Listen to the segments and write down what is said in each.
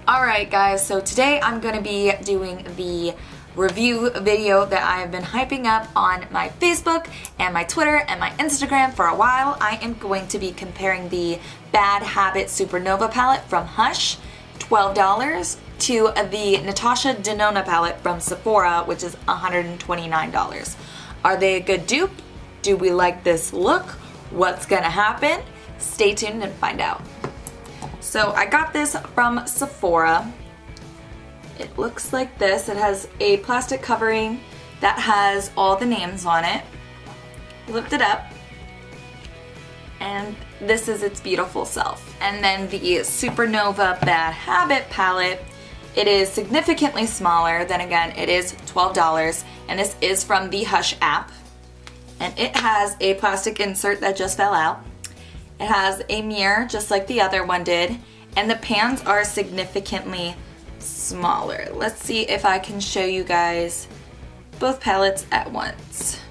Alright guys, so today I'm going to be doing the review video that I have been hyping up on my Facebook and my Twitter and my Instagram for a while. I am going to be comparing the Bad Habit Supernova palette from Hush, $12, to the Natasha Denona palette from Sephora, which is $129. Are they a good dupe? Do we like this look? What's gonna happen? Stay tuned and find out. So I got this from Sephora. It looks like this. It has a plastic covering that has all the names on it. Lift it up. And this is its beautiful self. And then the Supernova Bad Habit palette. It is significantly smaller. Then again, it is $12. And this is from the Hush app. And it has a plastic insert that just fell out. It has a mirror just like the other one did, and the pans are significantly smaller. Let's see if I can show you guys both palettes at once.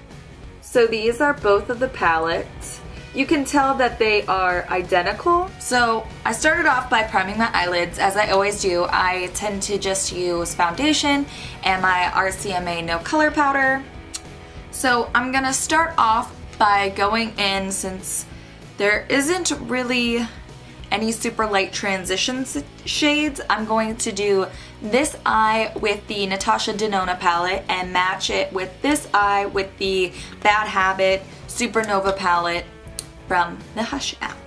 So these are both of the palettes. You can tell that they are identical. So I started off by priming my eyelids, as I always do. I tend to just use foundation and my RCMA no color powder. So I'm gonna start off by going in, since there isn't really any super light transition shades, I'm going to do this eye with the Natasha Denona palette and match it with this eye with the Bad Habit Supernova palette from the Hush app.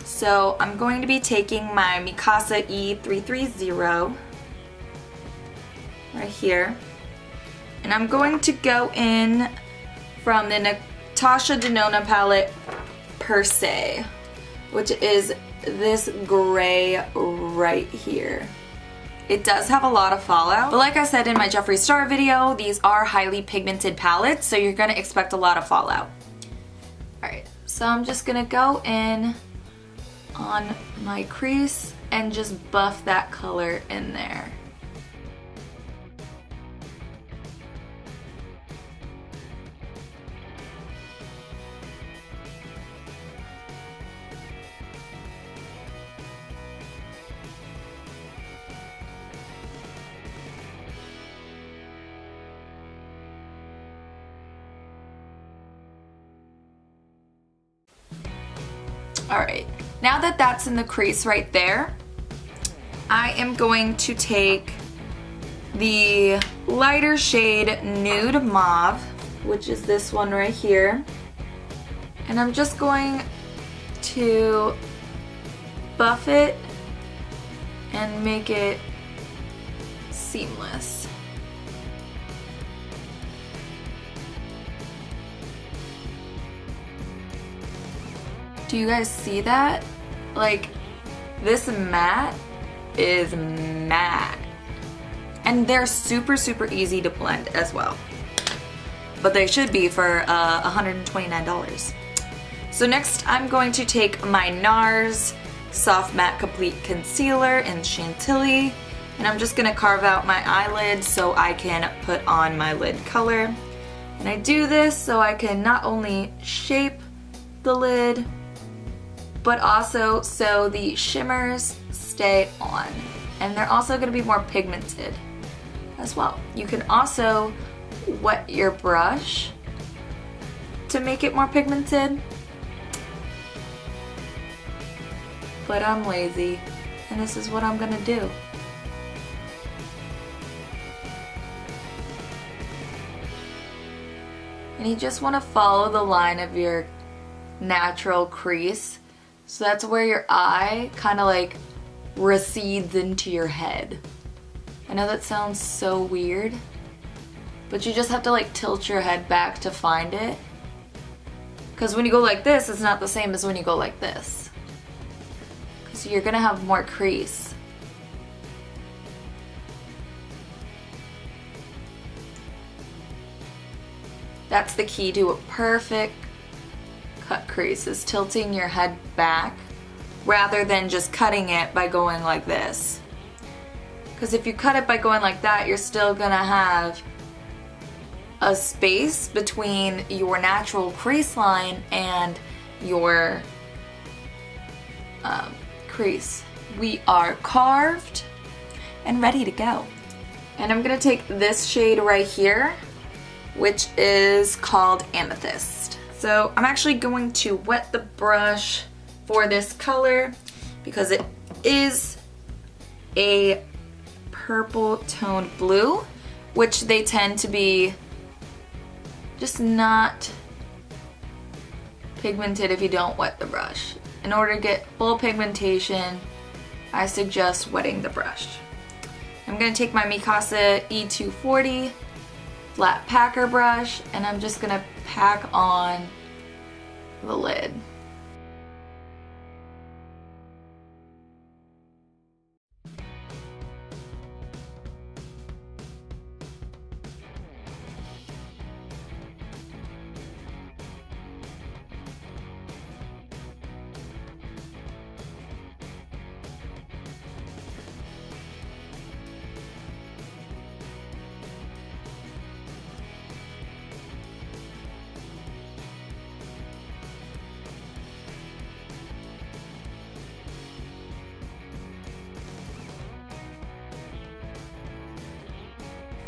So I'm going to be taking my Mikasa E330 right here, and I'm going to go in from the Natasha Denona palette Per Se, which is this gray right here. It does have a lot of fallout, but like I said in my Jeffree Star video, these are highly pigmented palettes, so you're gonna expect a lot of fallout. Alright, so I'm just gonna go in on my crease and just buff that color in there. Alright, now that that's in the crease right there, I am going to take the lighter shade Nude Mauve, which is this one right here, and I'm just going to buff it and make it seamless. Do you guys see that? Like, this matte is matte. And they're super easy to blend as well. But they should be for $129. So next I'm going to take my NARS Soft Matte Complete Concealer in Chantilly, and I'm just gonna carve out my eyelid so I can put on my lid color. And I do this so I can not only shape the lid, but also so the shimmers stay on. And they're also going to be more pigmented as well. You can also wet your brush to make it more pigmented. But I'm lazy, and this is what I'm going to do. And you just want to follow the line of your natural crease. So that's where your eye kind of like recedes into your head. I know that sounds so weird, but you just have to like tilt your head back to find it. Because when you go like this, it's not the same as when you go like this. Because you're gonna have more crease. That's the key to a perfect cut crease, is tilting your head back rather than just cutting it by going like this. Because if you cut it by going like that, you're still gonna have a space between your natural crease line and your crease. we are carved and ready to go. And I'm gonna take this shade right here, which is called Amethyst. So I'm actually going to wet the brush for this color because it is a purple toned blue, which they tend to be just not pigmented if you don't wet the brush. In order to get full pigmentation, I suggest wetting the brush. I'm gonna take my Mikasa E240 flat packer brush and I'm just gonna pack on the lid.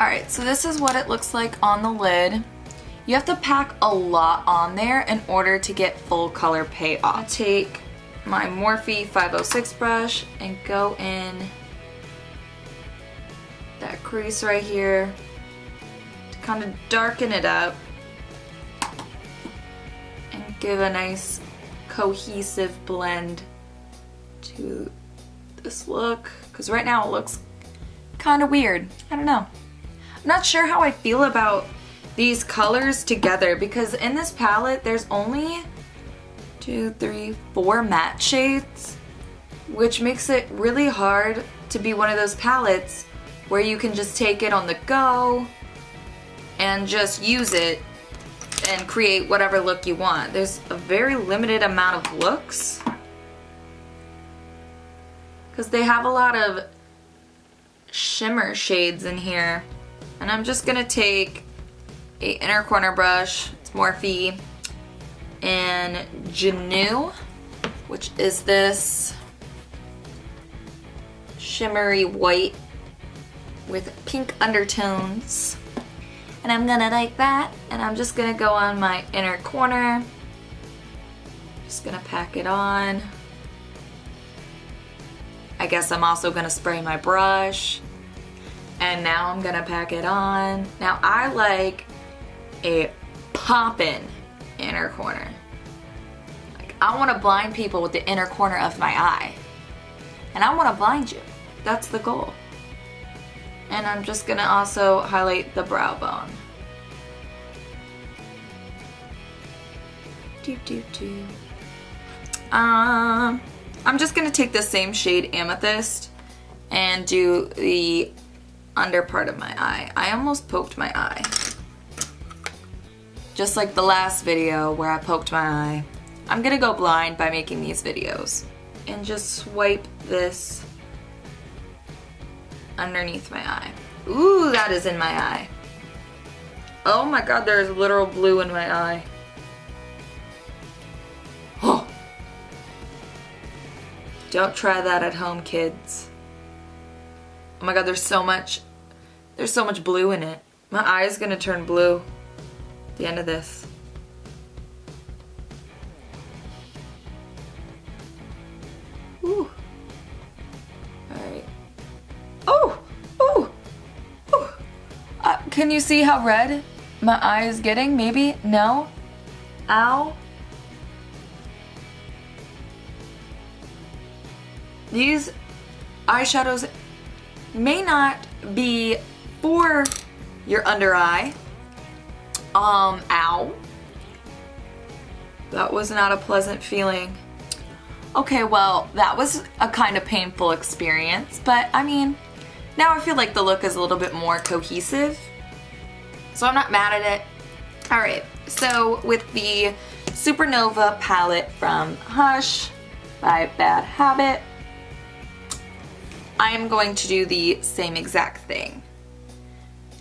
Alright, so this is what it looks like on the lid. You have to pack a lot on there in order to get full color payoff. I'll take my Morphe 506 brush and go in that crease right here to kind of darken it up and give a nice cohesive blend to this look, because right now it looks kind of weird. I don't know. I'm not sure how I feel about these colors together because in this palette there's only 2, 3, 4 matte shades, which makes it really hard to be one of those palettes where you can just take it on the go and just use it and create whatever look you want. There's a very limited amount of looks because they have a lot of shimmer shades in here. And I'm just gonna take a inner corner brush, it's Morphe, and Genu, which is this shimmery white with pink undertones. And I'm gonna like that, and I'm just gonna go on my inner corner. Just gonna pack it on. I guess I'm also gonna spray my brush. And now I'm gonna pack it on. Now I like a poppin' inner corner. Like I wanna blind people with the inner corner of my eye. And I wanna blind you. That's the goal. And I'm just gonna also highlight the brow bone. I'm just gonna take the same shade Amethyst and do the under part of my eye. I almost poked my eye. Just like the last video where I poked my eye. I'm gonna go blind by making these videos. And just swipe this underneath my eye. Ooh, that is in my eye. Oh my god, there's literal blue in my eye. Oh. Don't try that at home, kids. Oh my god, there's so much blue in it. My eye is gonna turn blue at the end of this. Ooh. Alright. Oh! Ooh! Ooh! Can you see how red my eye is getting? Maybe? No? Ow. These eyeshadows may not be for your under eye. Ow. That was not a pleasant feeling. Okay, well, that was a kind of painful experience, but I mean, now I feel like the look is a little bit more cohesive, so I'm not mad at it. Alright, so with the Supernova palette from Hush by Bad Habit, I am going to do the same exact thing,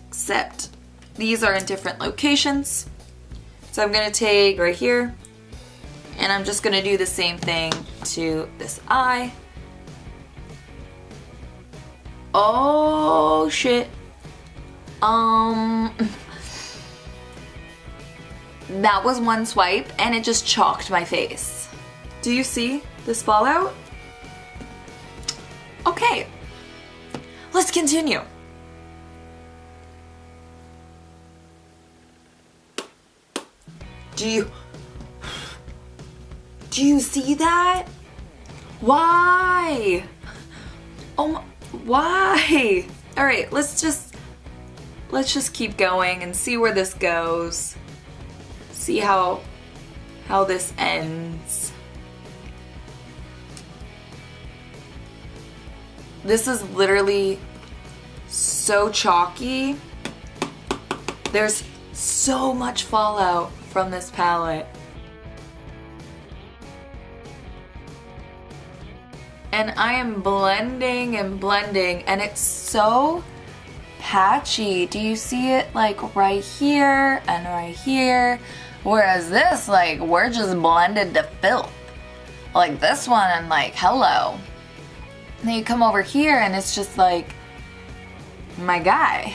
except these are in different locations. So I'm going to take right here, and I'm just going to do the same thing to this eye. Oh shit. That was one swipe and it just chalked my face. Do you see this fallout? Okay, let's continue. Do you see that? Why? Oh my, why? All right, let's just keep going and see where this goes. See how this ends. This is literally so chalky. There's so much fallout from this palette. And I am blending and blending and it's so patchy. Do you see it like right here and right here? Whereas this, like, we're just blended to filth. Like this one, I'm like, hello. And then you come over here and it's just like, my guy.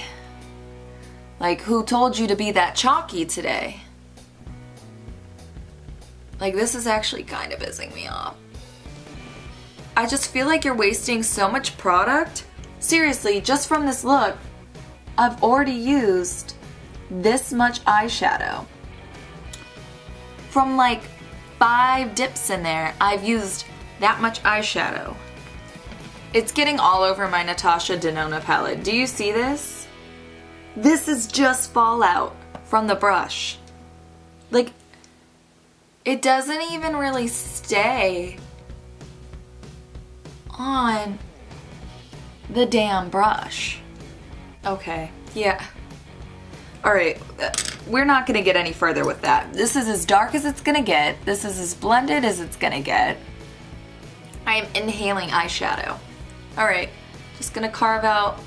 Like, who told you to be that chalky today? Like, this is actually kind of pissing me off. I just feel like you're wasting so much product. Seriously, just from this look, I've already used this much eyeshadow. From like 5 dips in there, I've used that much eyeshadow. It's getting all over my Natasha Denona palette. Do you see this? This is just fallout from the brush. Like, it doesn't even really stay on the damn brush. Okay, yeah. Alright, we're not gonna get any further with that. This is as dark as it's gonna get. This is as blended as it's gonna get. I am inhaling eyeshadow. Alright, just gonna carve out.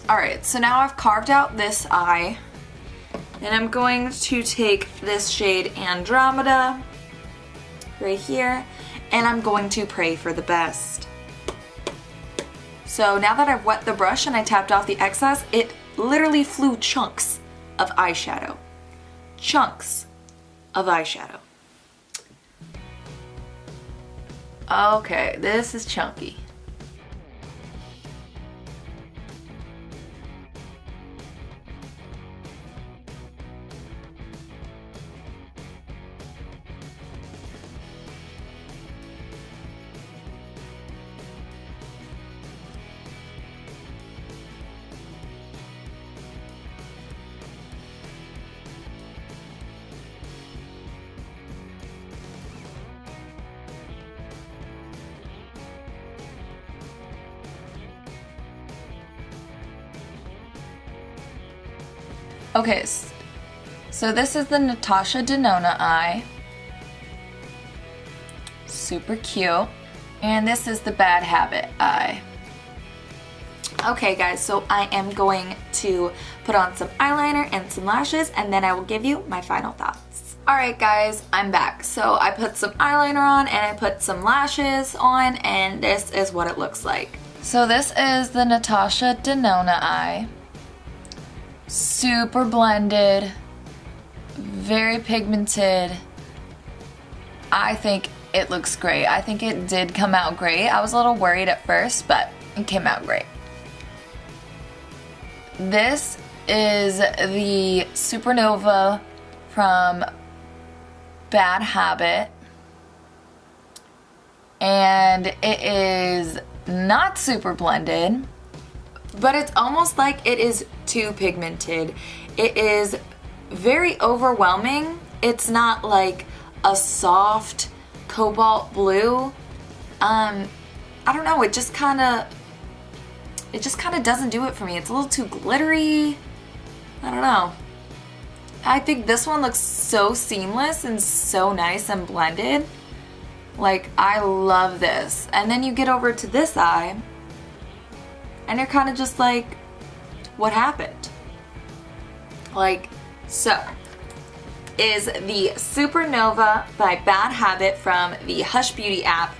Alright, so now I've carved out this eye, and I'm going to take this shade Andromeda right here, and I'm going to pray for the best. So now that I've wet the brush and I tapped off the excess, it literally flew chunks of eyeshadow. Chunks of eyeshadow. Okay, this is chunky. Okay, so this is the Natasha Denona eye. Super cute. And this is the Bad Habit eye. Okay guys, so I am going to put on some eyeliner and some lashes, and then I will give you my final thoughts. Alright guys, I'm back. So I put some eyeliner on and I put some lashes on, and this is what it looks like. So this is the Natasha Denona eye. Super blended, very pigmented. I think it looks great. I think it did come out great. I was a little worried at first, but it came out great. This is the Supernova from Bad Habit. and it is not super blended, but it's almost like it is too pigmented. It is very overwhelming. It's not like a soft cobalt blue. I don't know, it just kind of doesn't do it for me. It's a little too glittery. I don't know. I think this one looks so seamless and so nice and blended. Like, I love this. And then you get over to this eye and you're kind of just like, what happened? Like, so is the Supernova by Bad Habit from the Hush Beauty app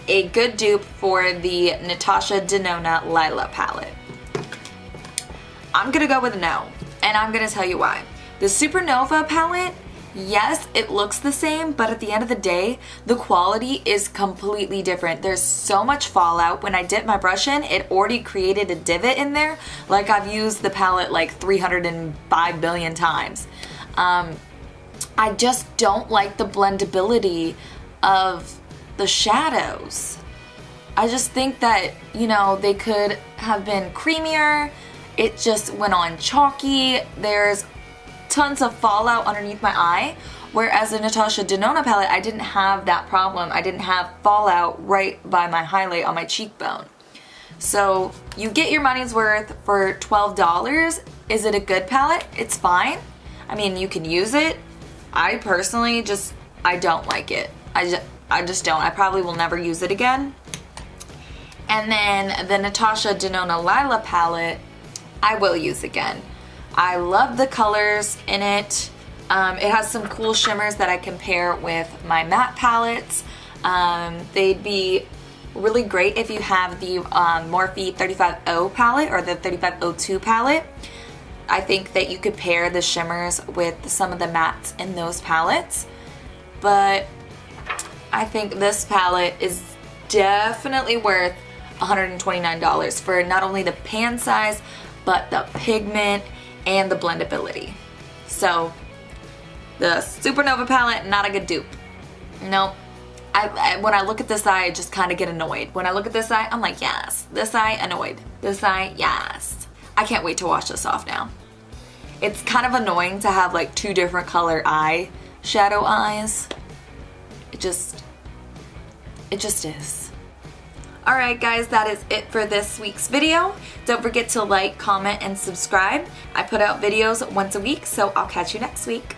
a good dupe for the Natasha Denona Palette palette? I'm gonna go with no, and I'm gonna tell you why. The Supernova palette, yes, it looks the same, but at the end of the day, the quality is completely different. There's so much fallout. When I dip my brush in, it already created a divot in there, like I've used the palette like 305 billion times. I just don't like the blendability of the shadows. I just think that, you know, they could have been creamier. It just went on chalky. There's tons of fallout underneath my eye, whereas the Natasha Denona palette, I didn't have that problem. I didn't have fallout right by my highlight on my cheekbone. So you get your money's worth for $12. Is it a good palette? It's fine. I mean, you can use it. I personally I don't like it. I just don't. I probably will never use it again. And then the Natasha Denona Palette palette, I will use again. I love the colors in it. It has some cool shimmers that I can pair with my matte palettes. They'd be really great if you have the Morphe 35O palette or the 3502 palette. I think that you could pair the shimmers with some of the mattes in those palettes. But I think this palette is definitely worth $129 for not only the pan size, but the pigment and the blendability. So the Supernova palette, not a good dupe. Nope. When I look at this eye, I just kind of get annoyed. When I look at this eye, I'm like, yes. This eye, annoyed. This eye, yes. I can't wait to wash this off now. It's kind of annoying to have like two different color eye shadow eyes. It just is. Alright guys, that is it for this week's video. Don't forget to like, comment, and subscribe. I put out videos once a week, so I'll catch you next week.